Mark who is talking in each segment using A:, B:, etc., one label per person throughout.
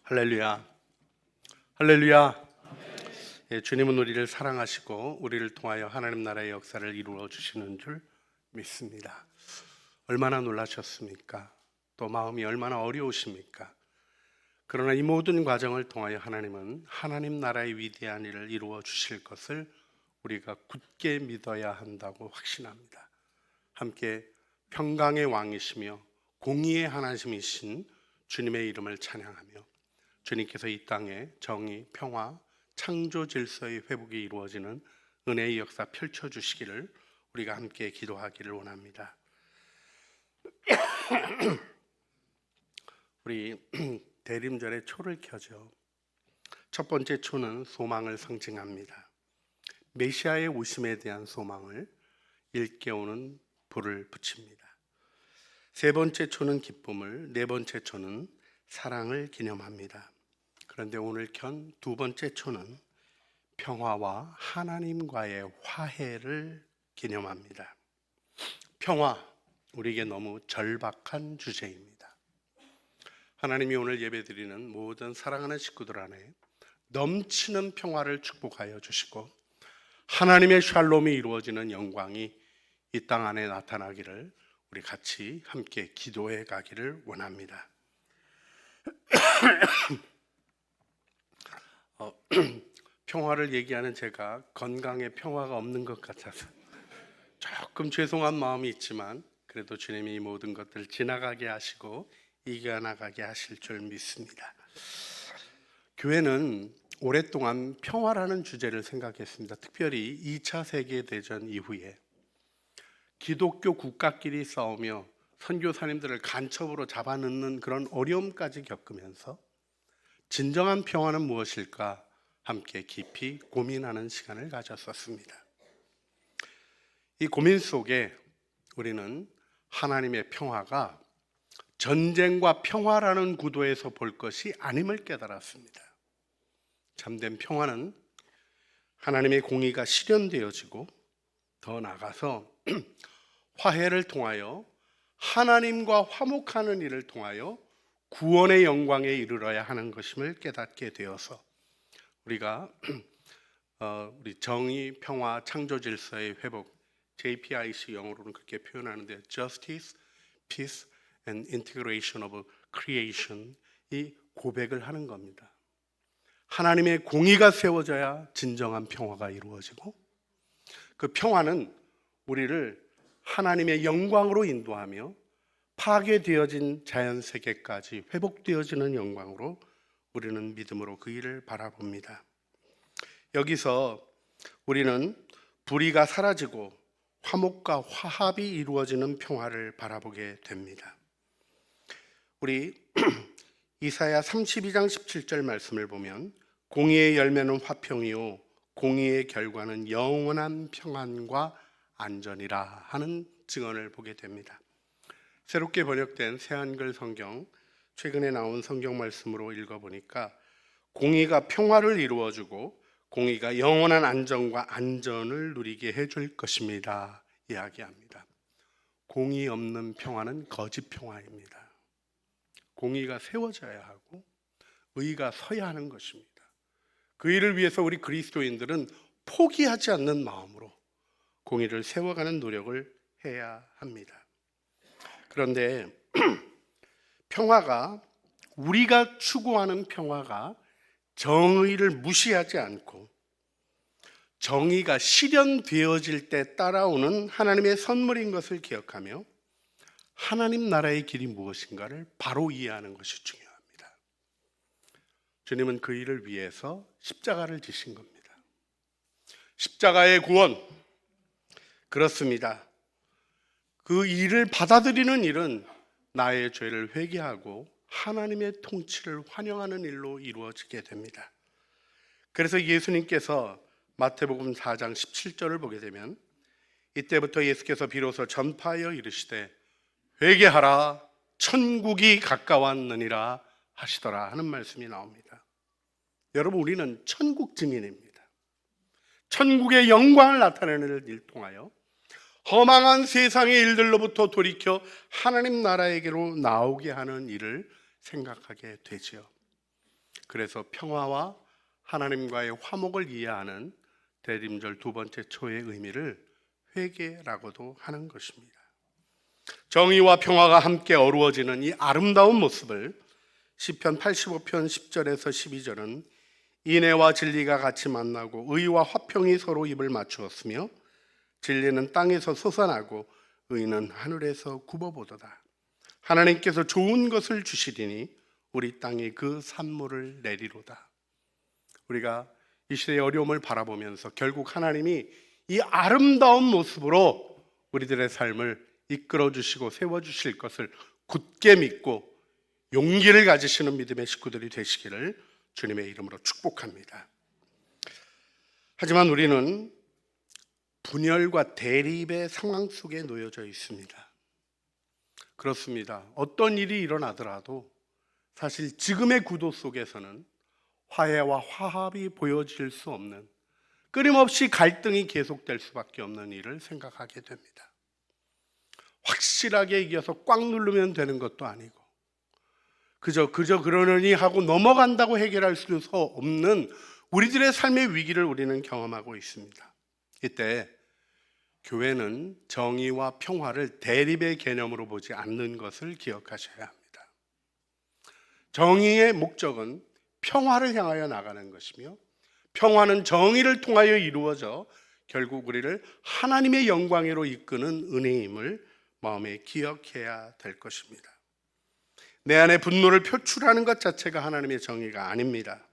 A: 할렐루야, 할렐루야. 예, 주님은 우리를 사랑하시고 우리를 통하여 하나님 나라의 역사를 이루어 주시는 줄 믿습니다. 얼마나 놀라셨습니까? 또 마음이 얼마나 어려우십니까? 그러나 이 모든 과정을 통하여 하나님은 하나님 나라의 위대한 일을 이루어 주실 것을 우리가 굳게 믿어야 한다고 확신합니다. 함께 평강의 왕이시며 공의의 하나님이신 주님의 이름을 찬양하며 주님께서 이 땅에 정의, 평화, 창조 질서의 회복이 이루어지는 은혜의 역사 펼쳐주시기를 우리가 함께 기도하기를 원합니다. 우리 대림절에 초를 켜죠. 첫 번째 초는 소망을 상징합니다. 메시아의 오심에 대한 소망을 일깨우는 불을 붙입니다. 세 번째 초는 기쁨을, 네 번째 초는 사랑을 기념합니다. 그런데 오늘 켠 두 번째 초는 평화와 하나님과의 화해를 기념합니다. 평화, 우리에게 너무 절박한 주제입니다. 하나님이 오늘 예배드리는 모든 사랑하는 식구들 안에 넘치는 평화를 축복하여 주시고 하나님의 샬롬이 이루어지는 영광이 이 땅 안에 나타나기를 우리 같이 함께 기도해 가기를 원합니다. 평화를 얘기하는 제가 건강에 평화가 없는 것 같아서 조금 죄송한 마음이 있지만 그래도 주님이 이 모든 것들을 지나가게 하시고 이겨나가게 하실 줄 믿습니다. 교회는 오랫동안 평화라는 주제를 생각했습니다. 특별히 2차 세계대전 이후에 기독교 국가끼리 싸우며 선교사님들을 간첩으로 잡아넣는 그런 어려움까지 겪으면서 진정한 평화는 무엇일까 함께 깊이 고민하는 시간을 가졌었습니다. 이 고민 속에 우리는 하나님의 평화가 전쟁과 평화라는 구도에서 볼 것이 아님을 깨달았습니다. 참된 평화는 하나님의 공의가 실현되어지고 더 나아가서 화해를 통하여 하나님과 화목하는 일을 통하여 구원의 영광에 이르러야 하는 것임을 깨닫게 되어서 우리가 우리 정의, 평화, 창조 질서의 회복, JPIC 영어로는 그렇게 표현하는데 Justice, Peace and Integration of Creation 이 고백을 하는 겁니다. 하나님의 공의가 세워져야 진정한 평화가 이루어지고 그 평화는 우리를 하나님의 영광으로 인도하며 파괴되어진 자연세계까지 회복되어지는 영광으로 우리는 믿음으로 그 일을 바라봅니다. 여기서 우리는 불의가 사라지고 화목과 화합이 이루어지는 평화를 바라보게 됩니다. 우리 이사야 32장 17절 말씀을 보면 공의의 열매는 화평이요 공의의 결과는 영원한 평안과 안전이라 하는 증언을 보게 됩니다. 새롭게 번역된 새한글 성경 최근에 나온 성경 말씀으로 읽어보니까 공의가 평화를 이루어주고 공의가 영원한 안정과 안전을 누리게 해줄 것입니다 이야기합니다. 공의 없는 평화는 거짓 평화입니다. 공의가 세워져야 하고 의가 서야 하는 것입니다. 그 일을 위해서 우리 그리스도인들은 포기하지 않는 마음으로 공의를 세워가는 노력을 해야 합니다. 그런데 평화가 우리가 추구하는 평화가 정의를 무시하지 않고 정의가 실현되어질 때 따라오는 하나님의 선물인 것을 기억하며 하나님 나라의 길이 무엇인가를 바로 이해하는 것이 중요합니다. 주님은 그 일을 위해서 십자가를 지신 겁니다. 십자가의 구원, 그렇습니다. 그 일을 받아들이는 일은 나의 죄를 회개하고 하나님의 통치를 환영하는 일로 이루어지게 됩니다. 그래서 예수님께서 마태복음 4장 17절을 보게 되면 이때부터 예수께서 비로소 전파하여 이르시되 회개하라 천국이 가까웠느니라 하시더라 하는 말씀이 나옵니다. 여러분, 우리는 천국 증인입니다. 천국의 영광을 나타내는 일을 통하여 허망한 세상의 일들로부터 돌이켜 하나님 나라에게로 나오게 하는 일을 생각하게 되죠. 그래서 평화와 하나님과의 화목을 이해하는 대림절 두 번째 초의 의미를 회개라고도 하는 것입니다. 정의와 평화가 함께 어우러지는 이 아름다운 모습을 시편 85편 10절에서 12절은 인애와 진리가 같이 만나고 의와 화평이 서로 입을 맞추었으며 진리는 땅에서 솟아나고 의는 하늘에서 굽어보도다. 하나님께서 좋은 것을 주시리니 우리 땅에 그 산물을 내리로다. 우리가 이 시대의 어려움을 바라보면서 결국 하나님이 이 아름다운 모습으로 우리들의 삶을 이끌어 주시고 세워 주실 것을 굳게 믿고 용기를 가지시는 믿음의 식구들이 되시기를 주님의 이름으로 축복합니다. 하지만 우리는 분열과 대립의 상황 속에 놓여져 있습니다. 그렇습니다. 어떤 일이 일어나더라도 사실 지금의 구도 속에서는 화해와 화합이 보여질 수 없는, 끊임없이 갈등이 계속될 수밖에 없는 일을 생각하게 됩니다. 확실하게 이겨서 꽉 누르면 되는 것도 아니고 그저 그러려니 하고 넘어간다고 해결할 수 없는 우리들의 삶의 위기를 우리는 경험하고 있습니다. 이때 교회는 정의와 평화를 대립의 개념으로 보지 않는 것을 기억하셔야 합니다. 정의의 목적은 평화를 향하여 나가는 것이며 평화는 정의를 통하여 이루어져 결국 우리를 하나님의 영광으로 이끄는 은혜임을 마음에 기억해야 될 것입니다. 내 안에 분노를 표출하는 것 자체가 하나님의 정의가 아닙니다.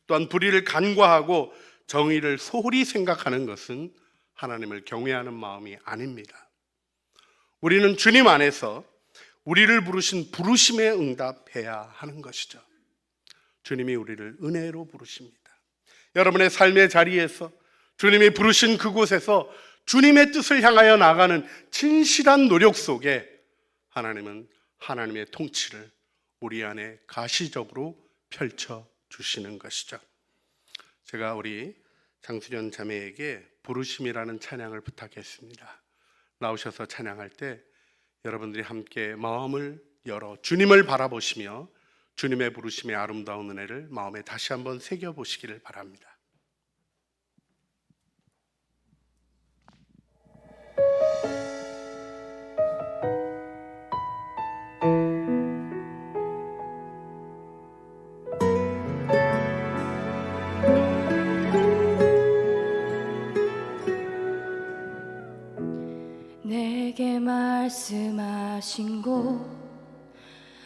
A: 또한 불의를 간과하고 정의를 소홀히 생각하는 것은 하나님을 경외하는 마음이 아닙니다. 우리는 주님 안에서 우리를 부르신 부르심에 응답해야 하는 것이죠. 주님이 우리를 은혜로 부르십니다. 여러분의 삶의 자리에서 주님이 부르신 그곳에서 주님의 뜻을 향하여 나가는 진실한 노력 속에 하나님은 하나님의 통치를 우리 안에 가시적으로 펼쳐 주시는 것이죠. 제가 우리 장수련 자매에게 부르심이라는 찬양을 부탁했습니다. 나오셔서 찬양할 때 여러분들이 함께 마음을 열어 주님을 바라보시며 주님의 부르심의 아름다운 은혜를 마음에 다시 한번 새겨보시기를 바랍니다.
B: 내게 말씀하신 곳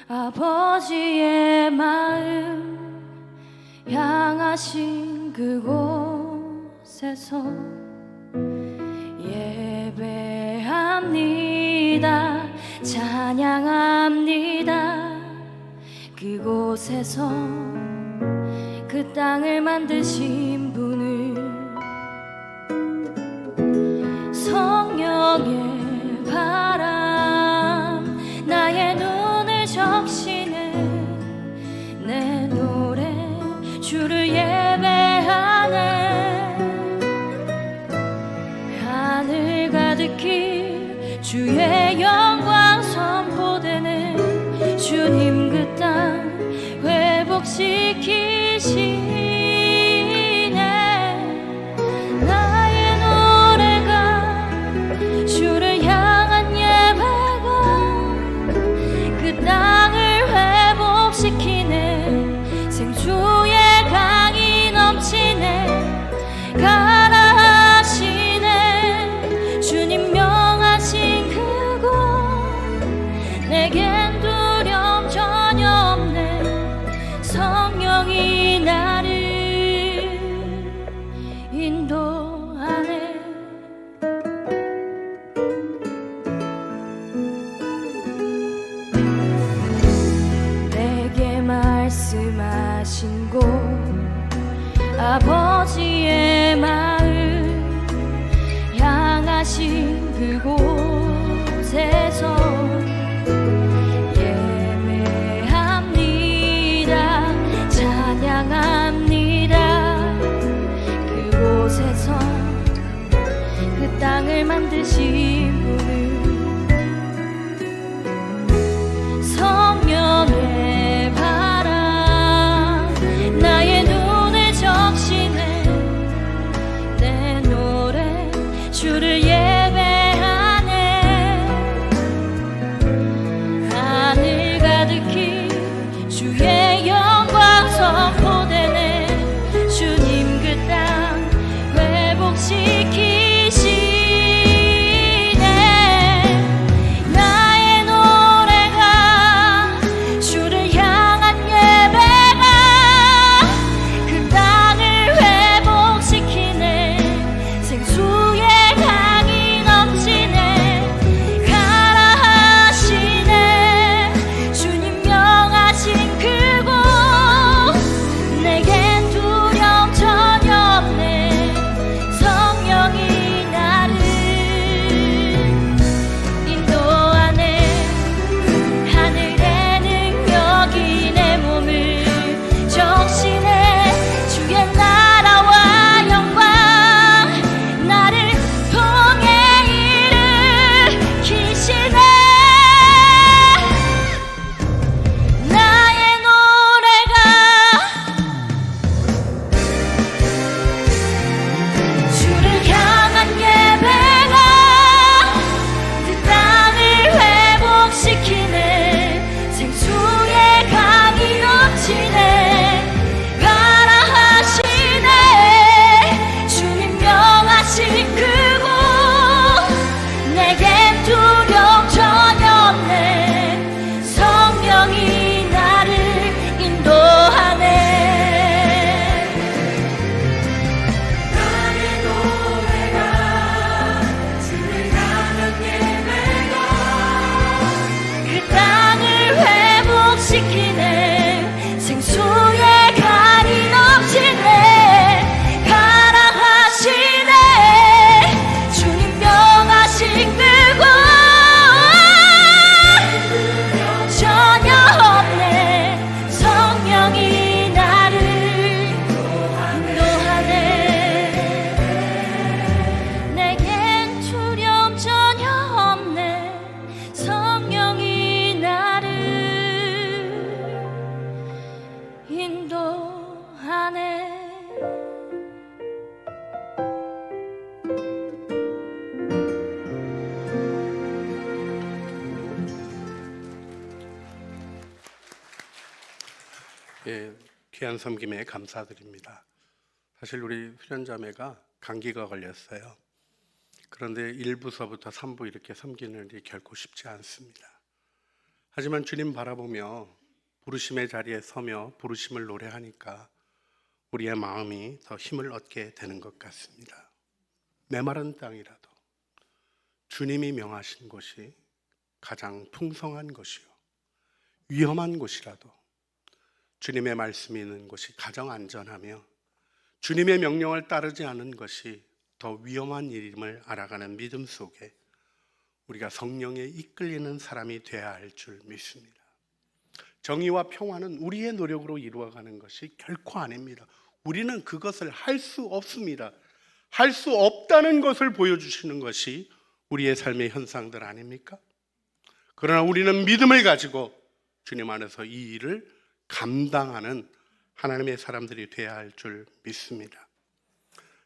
B: 아버지의 마음 향하신 그곳에서 예배합니다. 찬양합니다. 그곳에서 그 땅을 만드신 분을 성령의 바람 나의 눈을 적시는 내 노래 주를 예배하네. 하늘 가득히 주의 영광 선포되는 주님 그 땅 회복시키시네. 나의 노래가 주를 향한 예배가 그 땅을 회복시키네. 생수의 강이 넘치네. 가라 하시네. 주님 명하신 그곳 내겐 두려움 전혀 없네. 성령이 나를 인도하네. 내게 말씀하신 곳 아버지의 마음 향하신 그곳에서 예배합니다. 찬양합니다. 그곳에서 그 땅을 만드신 분을 성령의 바람 주의 영광 선포되네. 주님 그 땅 회복시키시네. 나의 노래가 주를 향한 예배가 그 땅을 회복시키네. 생수의 강이 넘치네. 가라 하시네. 주님 명하신 그곳 내겐 두려움 전혀 없네. 성령이 나를 인도하네. 하늘의 능력이 내 몸을 적시네. 주의 나라와 영광 나를 통해 일으키시네. 나의 노래가 주를 향한 예배가 그 땅을 회복시키네. 생수의 강이 넘치네. 가라 하시네. 주님 명하신 그곳 내겐 두려움 전혀 없네. 성령이 나를 인도하네. 나의 노래가 주를 향한 예배가 그 땅을 회복시키네. 생수의 강이 넘치네. 가라 하시네. 주님 명하신 그곳 전혀 없네. 성령이 나를 인도하네. 내겐 두려움 전혀 없네. 성령이 나를 인도하네.
A: 예, 귀한 섬김에 감사드립니다. 사실 우리 수련자매가 감기가 걸렸어요. 그런데 1부서부터 3부 이렇게 섬기는 일이 결코 쉽지 않습니다. 하지만 주님 바라보며 부르심의 자리에 서며 부르심을 노래하니까 우리의 마음이 더 힘을 얻게 되는 것 같습니다. 메마른 땅이라도 주님이 명하신 곳이 가장 풍성한 곳이요, 위험한 곳이라도 주님의 말씀이 있는 곳이 가장 안전하며 주님의 명령을 따르지 않은 것이 더 위험한 일임을 알아가는 믿음 속에 우리가 성령에 이끌리는 사람이 되어야 할 줄 믿습니다. 정의와 평화는 우리의 노력으로 이루어가는 것이 결코 아닙니다. 우리는 그것을 할 수 없습니다. 할 수 없다는 것을 보여주시는 것이 우리의 삶의 현상들 아닙니까? 그러나 우리는 믿음을 가지고 주님 안에서 이 일을 감당하는 하나님의 사람들이 되어야 할 줄 믿습니다.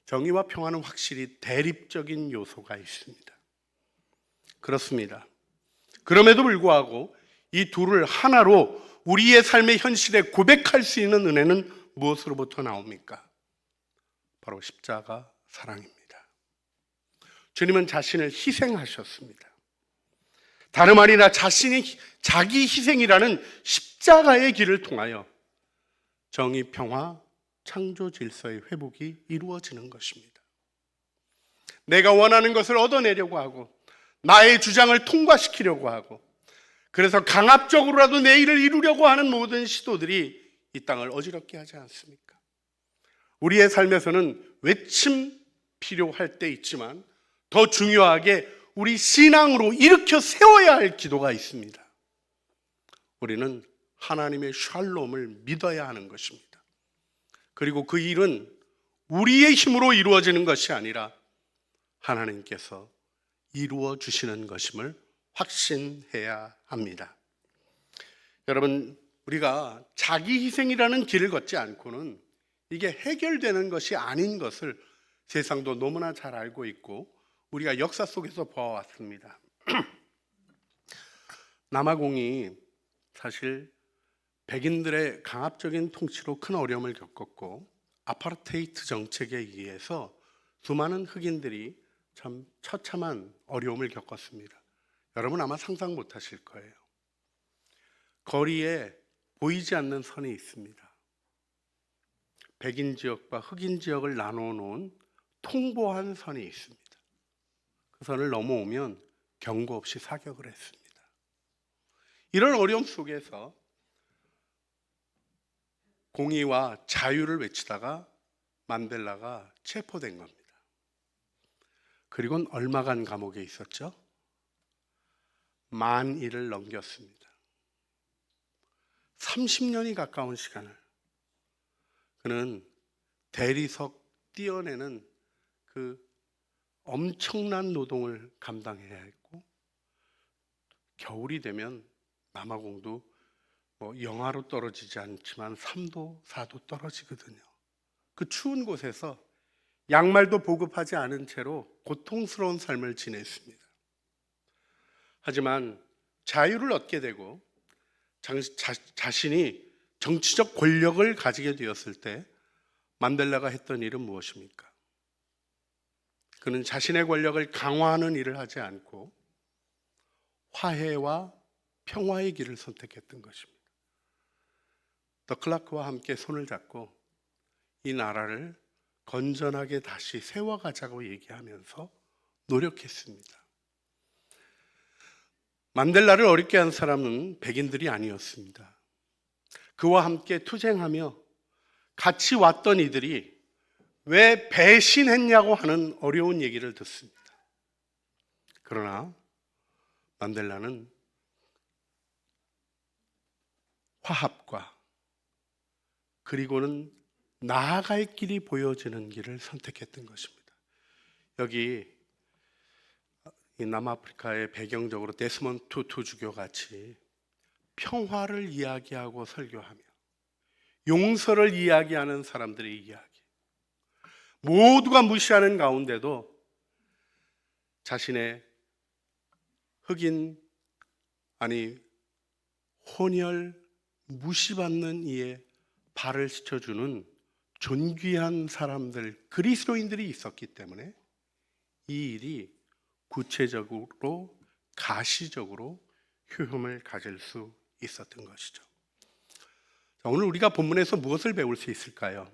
A: 정의와 평화는 확실히 대립적인 요소가 있습니다. 그렇습니다. 그럼에도 불구하고 이 둘을 하나로 우리의 삶의 현실에 고백할 수 있는 은혜는 무엇으로부터 나옵니까? 바로 십자가 사랑입니다. 주님은 자신을 희생하셨습니다. 다름 아니라 자기 희생이라는 십자가의 길을 통하여 정의, 평화, 창조 질서의 회복이 이루어지는 것입니다. 내가 원하는 것을 얻어내려고 하고 나의 주장을 통과시키려고 하고 그래서 강압적으로라도 내 일을 이루려고 하는 모든 시도들이 이 땅을 어지럽게 하지 않습니까? 우리의 삶에서는 외침 필요할 때 있지만 더 중요하게 우리 신앙으로 일으켜 세워야 할 기도가 있습니다. 우리는 하나님의 샬롬을 믿어야 하는 것입니다. 그리고 그 일은 우리의 힘으로 이루어지는 것이 아니라 하나님께서 이루어 주시는 것임을 확신해야 합니다. 여러분, 우리가 자기 희생이라는 길을 걷지 않고는 이게 해결되는 것이 아닌 것을 세상도 너무나 잘 알고 있고 우리가 역사 속에서 보아왔습니다. 남아공이 사실 백인들의 강압적인 통치로 큰 어려움을 겪었고 아파르테이트 정책에 의해서 수많은 흑인들이 참 처참한 어려움을 겪었습니다. 여러분 아마 상상 못하실 거예요. 거리에 보이지 않는 선이 있습니다. 백인 지역과 흑인 지역을 나눠 놓은 통보한 선이 있습니다. 그 선을 넘어오면 경고 없이 사격을 했습니다. 이런 어려움 속에서 공의와 자유를 외치다가 만델라가 체포된 겁니다. 그리고는 얼마간 감옥에 있었죠? 만 일을 넘겼습니다. 30년이 가까운 시간을 그는 대리석 띄어내는 그 엄청난 노동을 감당해야 했고, 겨울이 되면 남아공도 영하로 떨어지지 않지만 3도, 4도 떨어지거든요. 그 추운 곳에서 양말도 보급하지 않은 채로 고통스러운 삶을 지냈습니다. 하지만 자유를 얻게 되고 자신이 정치적 권력을 가지게 되었을 때 만델라가 했던 일은 무엇입니까? 그는 자신의 권력을 강화하는 일을 하지 않고 화해와 평화의 길을 선택했던 것입니다. 더클라크와 함께 손을 잡고 이 나라를 건전하게 다시 세워가자고 얘기하면서 노력했습니다. 만델라를 어렵게 한 사람은 백인들이 아니었습니다. 그와 함께 투쟁하며 같이 왔던 이들이 왜 배신했냐고 하는 어려운 얘기를 듣습니다. 그러나 만델라는 화합과 그리고는 나아갈 길이 보여지는 길을 선택했던 것입니다. 여기 이 남아프리카의 배경적으로 데스몬드 투투 주교 같이 평화를 이야기하고 설교하며 용서를 이야기하는 사람들의 이야기, 모두가 무시하는 가운데도 자신의 혼혈 무시받는 이에 발을 씻어주는 존귀한 사람들, 그리스도인들이 있었기 때문에 이 일이 구체적으로 가시적으로 효험을 가질 수 있었던 것이죠. 자, 오늘 우리가 본문에서 무엇을 배울 수 있을까요?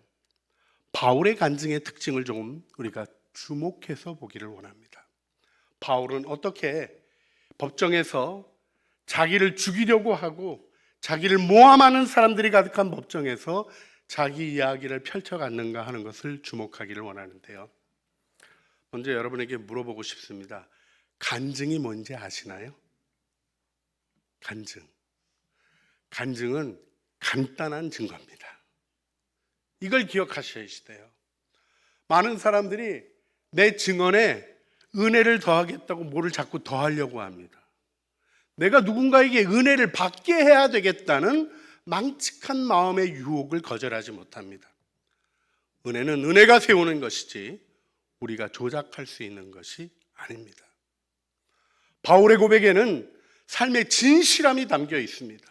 A: 바울의 간증의 특징을 조금 우리가 주목해서 보기를 원합니다. 바울은 어떻게 법정에서 자기를 죽이려고 하고 자기를 모함하는 사람들이 가득한 법정에서 자기 이야기를 펼쳐갔는가 하는 것을 주목하기를 원하는데요. 먼저 여러분에게 물어보고 싶습니다. 간증이 뭔지 아시나요? 간증은 간단한 증거입니다. 이걸 기억하셔야 돼요. 많은 사람들이 내 증언에 은혜를 더하겠다고 뭐를 자꾸 더하려고 합니다. 내가 누군가에게 은혜를 받게 해야 되겠다는 망측한 마음의 유혹을 거절하지 못합니다. 은혜는 은혜가 세우는 것이지 우리가 조작할 수 있는 것이 아닙니다. 바울의 고백에는 삶의 진실함이 담겨 있습니다.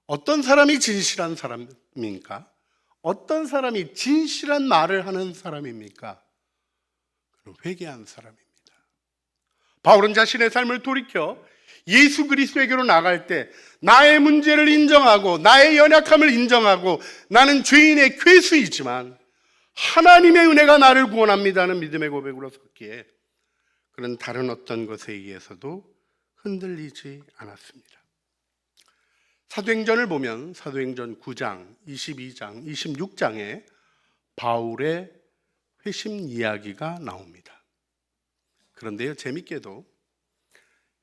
A: 어떤 사람이 진실한 사람입니까? 어떤 사람이 진실한 말을 하는 사람입니까? 그는 회개한 사람입니다. 바울은 자신의 삶을 돌이켜 예수 그리스도에게로 나갈 때 나의 문제를 인정하고 나의 연약함을 인정하고 나는 죄인의 괴수이지만 하나님의 은혜가 나를 구원합니다는 믿음의 고백으로 섰기에 그는 다른 어떤 것에 의해서도 흔들리지 않았습니다. 사도행전을 보면 사도행전 9장, 22장, 26장에 바울의 회심 이야기가 나옵니다. 그런데요, 재밌게도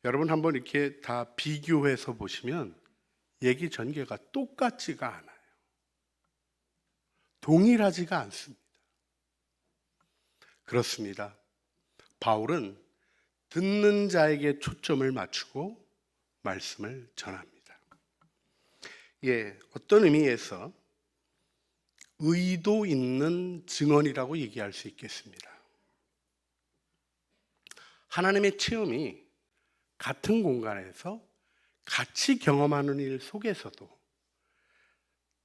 A: 여러분 한번 이렇게 다 비교해서 보시면 얘기 전개가 똑같지가 않아요. 동일하지가 않습니다. 그렇습니다. 바울은 듣는 자에게 초점을 맞추고 말씀을 전합니다. 어떤 의미에서 의도 있는 증언이라고 얘기할 수 있겠습니다. 하나님의 체험이 같은 공간에서 같이 경험하는 일 속에서도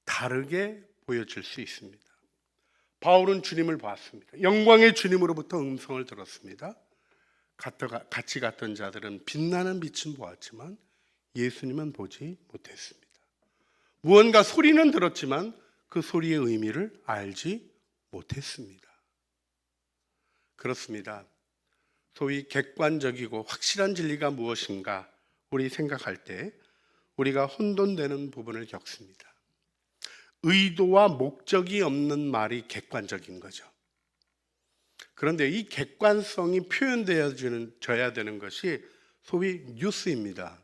A: 다르게 보여질 수 있습니다. 바울은 주님을 봤습니다. 영광의 주님으로부터 음성을 들었습니다. 같이 갔던 자들은 빛나는 빛은 보았지만 예수님은 보지 못했습니다. 무언가 소리는 들었지만 그 소리의 의미를 알지 못했습니다. 그렇습니다. 소위 객관적이고 확실한 진리가 무엇인가 우리 생각할 때 우리가 혼돈되는 부분을 겪습니다. 의도와 목적이 없는 말이 객관적인 거죠. 그런데 이 객관성이 표현되어져야 되는 것이 소위 뉴스입니다.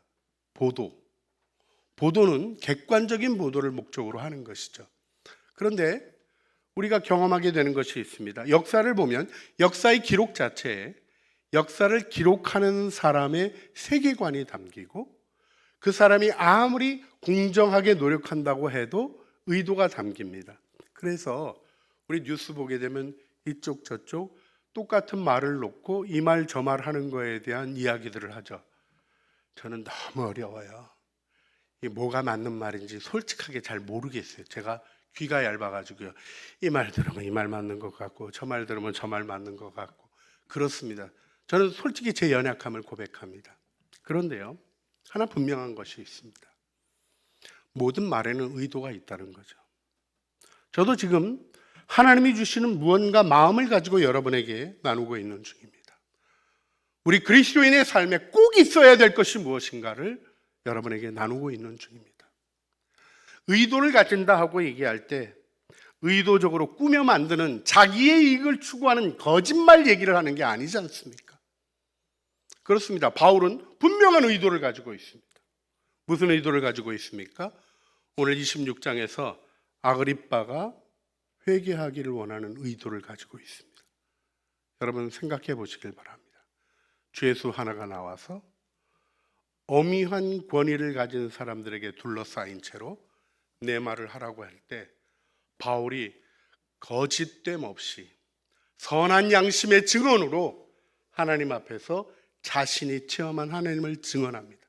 A: 보도는 객관적인 보도를 목적으로 하는 것이죠. 그런데 우리가 경험하게 되는 것이 있습니다. 역사를 보면 역사의 기록 자체에 역사를 기록하는 사람의 세계관이 담기고 그 사람이 아무리 공정하게 노력한다고 해도 의도가 담깁니다. 그래서 우리 뉴스 보게 되면 이쪽 저쪽 똑같은 말을 놓고 이 말 저 말 하는 거에 대한 이야기들을 하죠. 저는 너무 어려워요. 이 뭐가 맞는 말인지 솔직하게 잘 모르겠어요. 제가 귀가 얇아가지고요. 이 말 들으면 이 말 맞는 것 같고 저 말 들으면 저 말 맞는 것 같고 그렇습니다. 저는 솔직히 제 연약함을 고백합니다. 그런데요, 하나 분명한 것이 있습니다. 모든 말에는 의도가 있다는 거죠. 저도 지금 하나님이 주시는 무언가 마음을 가지고 여러분에게 나누고 있는 중입니다. 우리 그리스도인의 삶에 꼭 있어야 될 것이 무엇인가를 여러분에게 나누고 있는 중입니다. 의도를 가진다 하고 얘기할 때 의도적으로 꾸며 만드는 자기의 이익을 추구하는 거짓말 얘기를 하는 게 아니지 않습니까? 그렇습니다. 바울은 분명한 의도를 가지고 있습니다. 무슨 의도를 가지고 있습니까? 오늘 26장에서 아그리빠가 회개하기를 원하는 의도를 가지고 있습니다. 여러분 생각해 보시길 바랍니다. 죄수 하나가 나와서 엄위한 권위를 가진 사람들에게 둘러싸인 채로 내 말을 하라고 할 때 바울이 거짓됨 없이 선한 양심의 증언으로 하나님 앞에서 자신이 체험한 하나님을 증언합니다.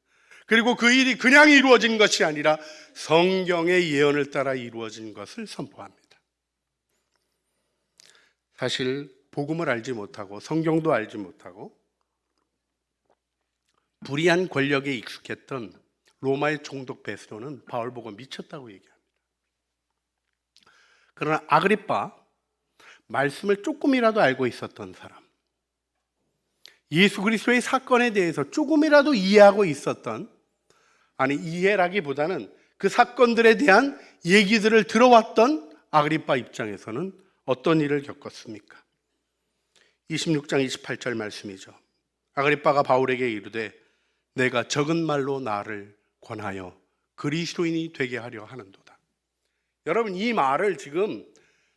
A: 그리고 그 일이 그냥 이루어진 것이 아니라 성경의 예언을 따라 이루어진 것을 선포합니다. 사실 복음을 알지 못하고 성경도 알지 못하고 불의한 권력에 익숙했던 로마의 총독 베스도는 바울 보고 미쳤다고 얘기합니다. 그러나 아그리빠, 말씀을 조금이라도 알고 있었던 사람, 예수 그리스도의 사건에 대해서 조금이라도 이해하고 있었던, 아니 이해라기보다는 그 사건들에 대한 얘기들을 들어왔던 아그리빠 입장에서는 어떤 일을 겪었습니까? 26장 28절 말씀이죠. 아그리빠가 바울에게 이르되 내가 적은 말로 나를 권하여 그리스도인이 되게 하려 하는도다. 여러분, 이 말을 지금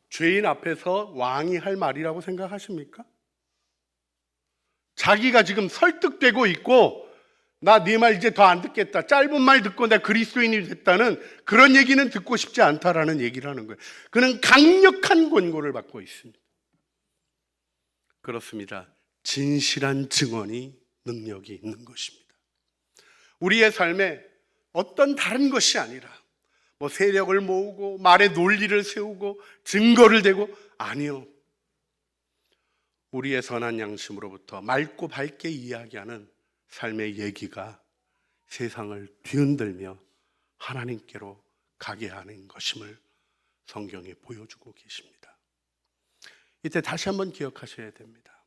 A: 죄인 앞에서 왕이 할 말이라고 생각하십니까? 자기가 지금 설득되고 있고 나 네 말 이제 더 안 듣겠다, 짧은 말 듣고 내가 그리스도인이 됐다는 그런 얘기는 듣고 싶지 않다라는 얘기를 하는 거예요. 그는 강력한 권고를 받고 있습니다. 그렇습니다. 진실한 증언이 능력이 있는 것입니다. 우리의 삶에 어떤 다른 것이 아니라 뭐 세력을 모으고 말의 논리를 세우고 증거를 대고, 아니요, 우리의 선한 양심으로부터 맑고 밝게 이야기하는 삶의 얘기가 세상을 뒤흔들며 하나님께로 가게 하는 것임을 성경에 보여주고 계십니다. 이때 다시 한번 기억하셔야 됩니다.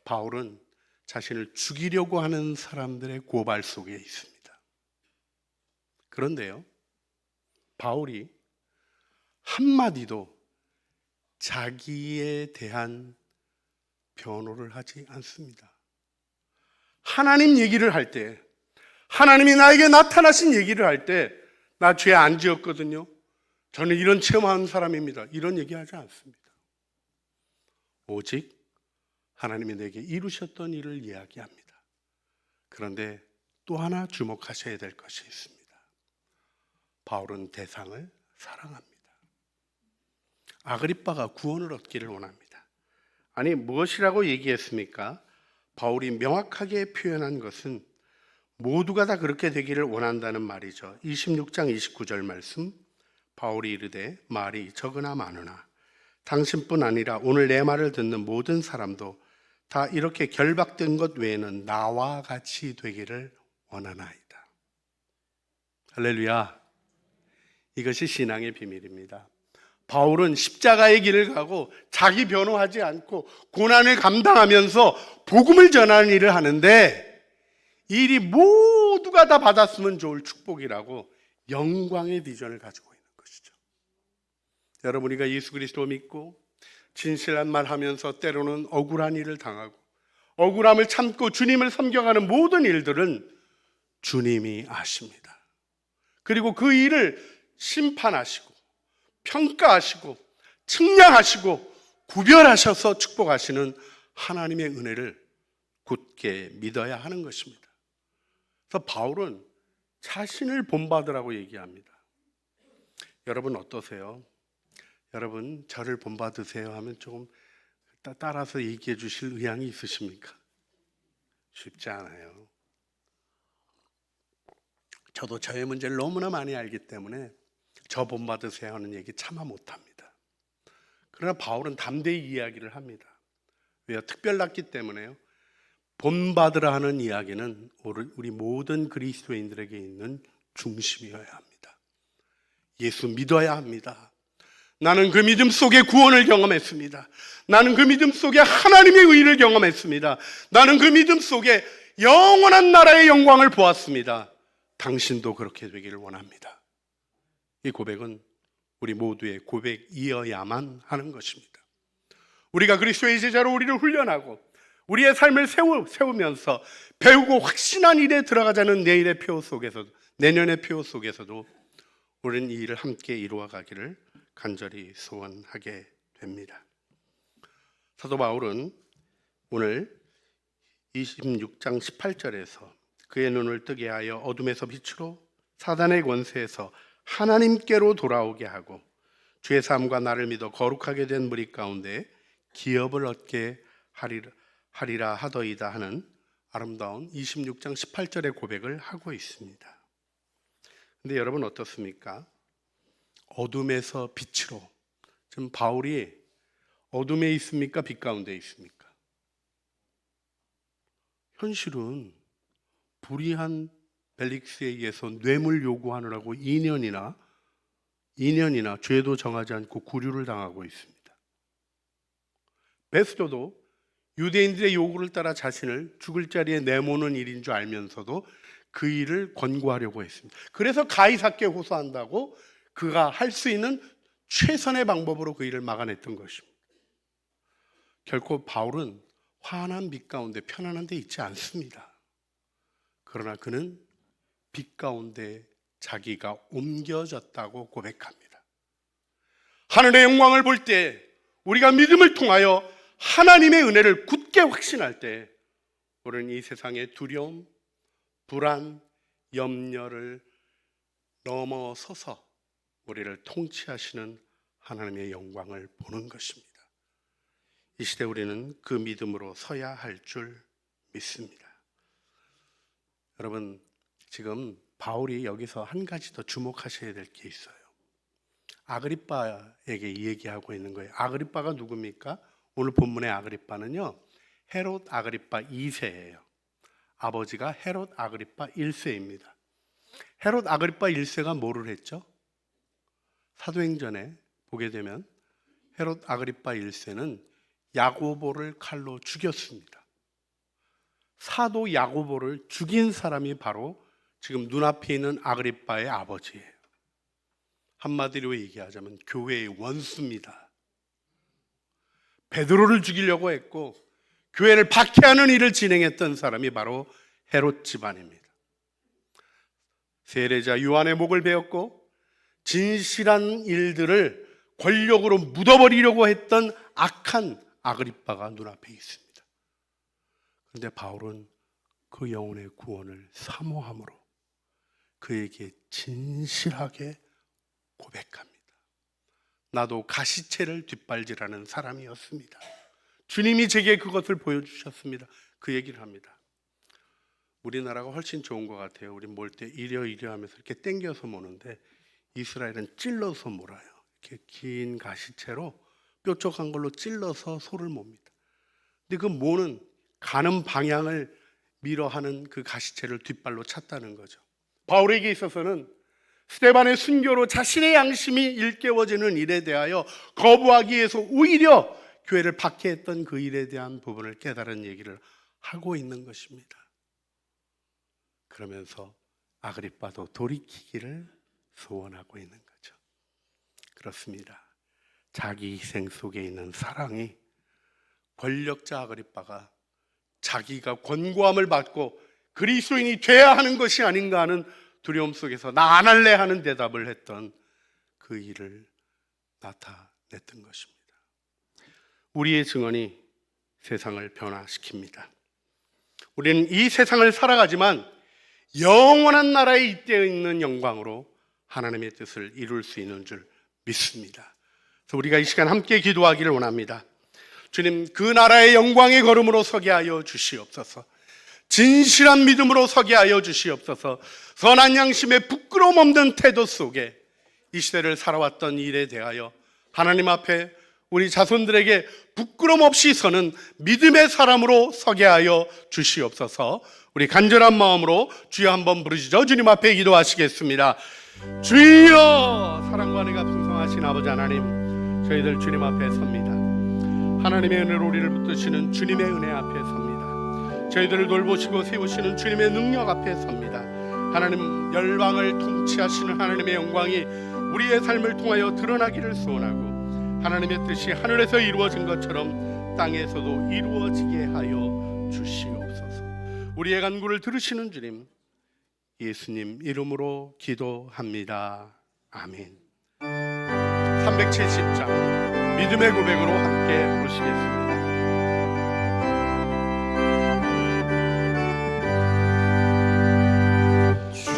A: 바울은 자신을 죽이려고 하는 사람들의 고발 속에 있습니다. 그런데요, 바울이 한마디도 자기에 대한 변호를 하지 않습니다. 하나님 얘기를 할 때, 하나님이 나에게 나타나신 얘기를 할 때, 나 죄 안 지었거든요, 저는 이런 체험한 사람입니다, 이런 얘기하지 않습니다. 오직 하나님이 내게 이루셨던 일을 이야기합니다. 그런데 또 하나 주목하셔야 될 것이 있습니다. 바울은 대상을 사랑합니다. 아그리빠가 구원을 얻기를 원합니다. 아니, 무엇이라고 얘기했습니까? 바울이 명확하게 표현한 것은 모두가 다 그렇게 되기를 원한다는 말이죠. 26장 29절 말씀, 바울이 이르되 말이 적으나 많으나 당신뿐 아니라 오늘 내 말을 듣는 모든 사람도 다 이렇게 결박된 것 외에는 나와 같이 되기를 원하나이다. 할렐루야. 이것이 신앙의 비밀입니다. 바울은 십자가의 길을 가고 자기 변호하지 않고 고난을 감당하면서 복음을 전하는 일을 하는데, 이 일이 모두가 다 받았으면 좋을 축복이라고 영광의 비전을 가지고 있는 것이죠. 여러분, 우리가 예수 그리스도 믿고 진실한 말 하면서 때로는 억울한 일을 당하고 억울함을 참고 주님을 섬겨가는 모든 일들은 주님이 아십니다. 그리고 그 일을 심판하시고 평가하시고 측량하시고 구별하셔서 축복하시는 하나님의 은혜를 굳게 믿어야 하는 것입니다. 그래서 바울은 자신을 본받으라고 얘기합니다. 여러분 어떠세요? 여러분 저를 본받으세요 하면 조금 따라서 얘기해 주실 의향이 있으십니까? 쉽지 않아요. 저도 저의 문제를 너무나 많이 알기 때문에 저 본받으세요 하는 얘기 차마 못합니다. 그러나 바울은 담대히 이야기를 합니다. 왜요? 특별났기 때문에요. 본받으라 하는 이야기는 우리 모든 그리스도인들에게 있는 중심이어야 합니다. 예수 믿어야 합니다. 나는 그 믿음 속에 구원을 경험했습니다. 나는 그 믿음 속에 하나님의 의를 경험했습니다. 나는 그 믿음 속에 영원한 나라의 영광을 보았습니다. 당신도 그렇게 되기를 원합니다. 이 고백은 우리 모두의 고백이어야만 하는 것입니다. 우리가 그리스도의 제자로 우리를 훈련하고 우리의 삶을 세우면서 배우고 확신한 일에 들어가자는 내일의 표어 속에서도, 내년의 표어 속에서도 우리는 이 일을 함께 이루어 가기를 간절히 소원하게 됩니다. 사도 바울은 오늘 26장 18절에서 그의 눈을 뜨게 하여 어둠에서 빛으로 사단의 권세에서 하나님께로 돌아오게 하고 주의 삶과 나를 믿어 거룩하게 된 무리 가운데 기업을 얻게 하리라 하더이다 하는 아름다운 26장 18절의 고백을 하고 있습니다. 근데 여러분 어떻습니까? 어둠에서 빛으로, 지금 바울이 어둠에 있습니까? 빛 가운데 있습니까? 현실은 불의한 벨릭스에 의해서 뇌물 요구하느라고 2년이나 죄도 정하지 않고 구류를 당하고 있습니다. 베스도도 유대인들의 요구를 따라 자신을 죽을 자리에 내모는 일인 줄 알면서도 그 일을 권고하려고 했습니다. 그래서 가이사께 호소한다고 그가 할 수 있는 최선의 방법으로 그 일을 막아냈던 것입니다. 결코 바울은 환한 빛 가운데 편안한 데 있지 않습니다. 그러나 그는 빛 가운데 자기가 옮겨졌다고 고백합니다. 하늘의 영광을 볼 때, 우리가 믿음을 통하여 하나님의 은혜를 굳게 확신할 때, 우리는 이 세상의 두려움, 불안, 염려를 넘어서서 우리를 통치하시는 하나님의 영광을 보는 것입니다. 이 시대 우리는 그 믿음으로 서야 할 줄 믿습니다. 여러분, 지금 바울이 여기서 한 가지 더 주목하셔야 될 게 있어요. 아그리빠에게 이 얘기하고 있는 거예요. 아그리빠가 누굽니까? 오늘 본문의 아그리빠는요, 헤롯 아그리빠 2세예요. 아버지가 헤롯 아그리빠 1세입니다. 헤롯 아그리빠 1세가 뭐를 했죠? 사도행전에 보게 되면 헤롯 아그리빠 1세는 야고보를 칼로 죽였습니다. 사도 야고보를 죽인 사람이 바로 지금 눈앞에 있는 아그리빠의 아버지예요. 한마디로 얘기하자면 교회의 원수입니다. 베드로를 죽이려고 했고 교회를 박해하는 일을 진행했던 사람이 바로 헤롯 집안입니다. 세례자 요한의 목을 베었고 진실한 일들을 권력으로 묻어버리려고 했던 악한 아그리빠가 눈앞에 있습니다. 그런데 바울은 그 영혼의 구원을 사모함으로 그에게 진실하게 고백합니다. 나도 가시채를 뒷발질하는 사람이었습니다. 주님이 제게 그것을 보여주셨습니다. 그 얘기를 합니다. 우리나라가 훨씬 좋은 것 같아요. 우리 몰 때 이려 하면서 이렇게 땡겨서 모는데 이스라엘은 찔러서 몰아요. 이렇게 긴 가시채로 뾰족한 걸로 찔러서 소를 몹니다. 근데 그 모는 가는 방향을 미러하는 그 가시채를 뒷발로 찼다는 거죠. 바울에게 있어서는 스데반의 순교로 자신의 양심이 일깨워지는 일에 대하여 거부하기 위해서 오히려 교회를 박해했던 그 일에 대한 부분을 깨달은 얘기를 하고 있는 것입니다. 그러면서 아그리빠도 돌이키기를 소원하고 있는 거죠. 그렇습니다. 자기 희생 속에 있는 사랑이 권력자 아그리빠가 자기가 권고함을 받고 그리스도인이 돼야 하는 것이 아닌가 하는 두려움 속에서 나 안 할래 하는 대답을 했던 그 일을 나타냈던 것입니다. 우리의 증언이 세상을 변화시킵니다. 우리는 이 세상을 살아가지만 영원한 나라에 잇대어 있는 영광으로 하나님의 뜻을 이룰 수 있는 줄 믿습니다. 그래서 우리가 이 시간 함께 기도하기를 원합니다. 주님, 그 나라의 영광의 걸음으로 서게 하여 주시옵소서. 진실한 믿음으로 서게 하여 주시옵소서. 선한 양심의 부끄러움 없는 태도 속에 이 시대를 살아왔던 일에 대하여 하나님 앞에 우리 자손들에게 부끄럼 없이 서는 믿음의 사람으로 서게 하여 주시옵소서. 우리 간절한 마음으로 주여 한번 부르시죠. 주님 앞에 기도하시겠습니다. 주여, 사랑과 은혜가 풍성하신 아버지 하나님, 저희들 주님 앞에 섭니다. 하나님의 은혜로 우리를 붙드시는 주님의 은혜 앞에 섭니다. 저희들을 돌보시고 세우시는 주님의 능력 앞에 섭니다. 하나님, 열방을 통치하시는 하나님의 영광이 우리의 삶을 통하여 드러나기를 소원하고 하나님의 뜻이 하늘에서 이루어진 것처럼 땅에서도 이루어지게 하여 주시옵소서. 우리의 간구를 들으시는 주님, 예수님 이름으로 기도합니다. 아멘. 370장 믿음의 고백으로 함께 부르시겠습니다.
C: 주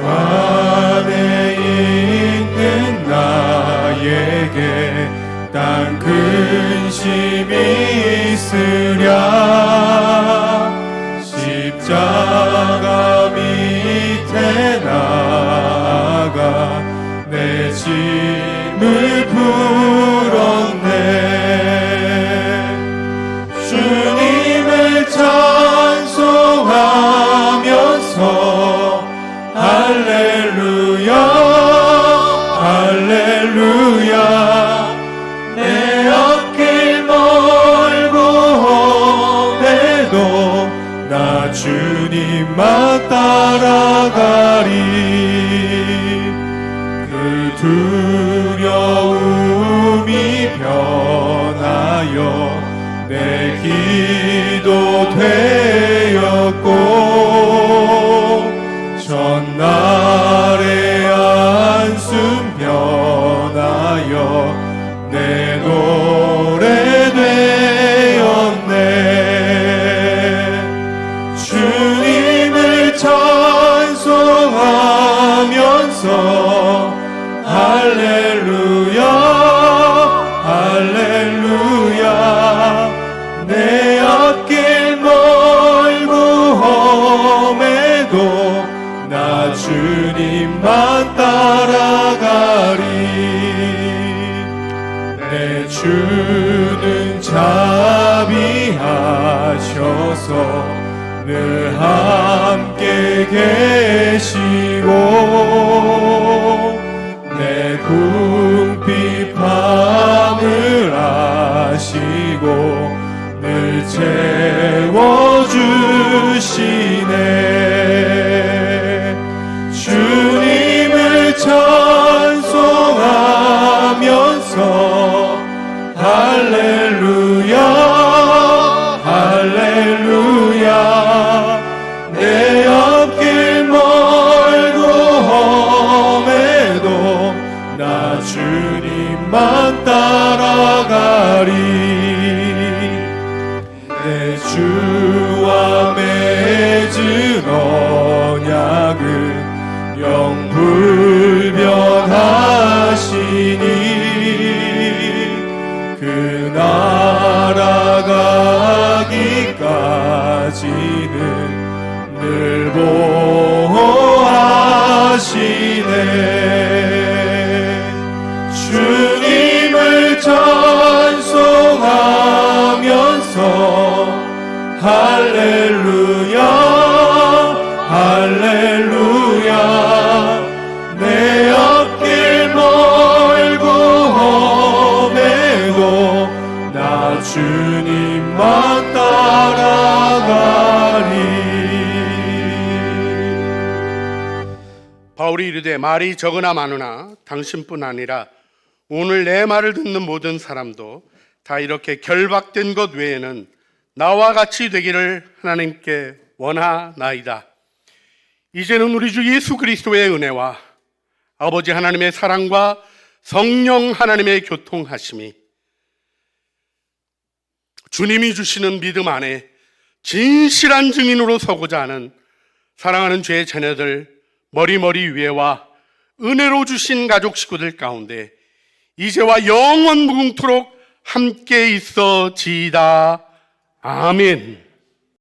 C: 안에 있는 나에게 딴 근심이 있으랴. 십자가 밑에 나아가 내 짐을 풀었네. 주님을 찬송하면서 할렐루야 할렐루야. 내 앞길 멀고 험해도 나 주님만 따라가리. 그 두려움이 변하여 내 기도 되었고 전날의 안숨 변하여 내 노래 되었네. 주님을 찬송하면서 할렐루야 할렐루야. 내 앞길 멀고 험해도 나 주님만 따라가리. 내 주는 자비하셔서 늘 함께 계시고 내 궁핍함을 아시고 늘 채워주시네. 주님을 찬송하면서 할렐루야 할렐루야. 내 앞길 멀고 험해도 나 주님만 따라가리. 내 주와 맺은 언약은 영불변하시니 그 나라 가기까지는 늘 보호하시네. 찬송하면서 할렐루야 할렐루야 내 앞길 멀고 험해도 나 주님만 따라가리.
A: 바울이 이르되 말이 적으나 많으나 당신뿐 아니라 오늘 내 말을 듣는 모든 사람도 다 이렇게 결박된 것 외에는 나와 같이 되기를 하나님께 원하나이다. 이제는 우리 주 예수 그리스도의 은혜와 아버지 하나님의 사랑과 성령 하나님의 교통하심이 주님이 주시는 믿음 안에 진실한 증인으로 서고자 하는 사랑하는 죄의 자녀들 머리머리 위에와 은혜로 주신 가족 식구들 가운데 이제와 영원 무궁토록 함께 있어지이다. 아멘.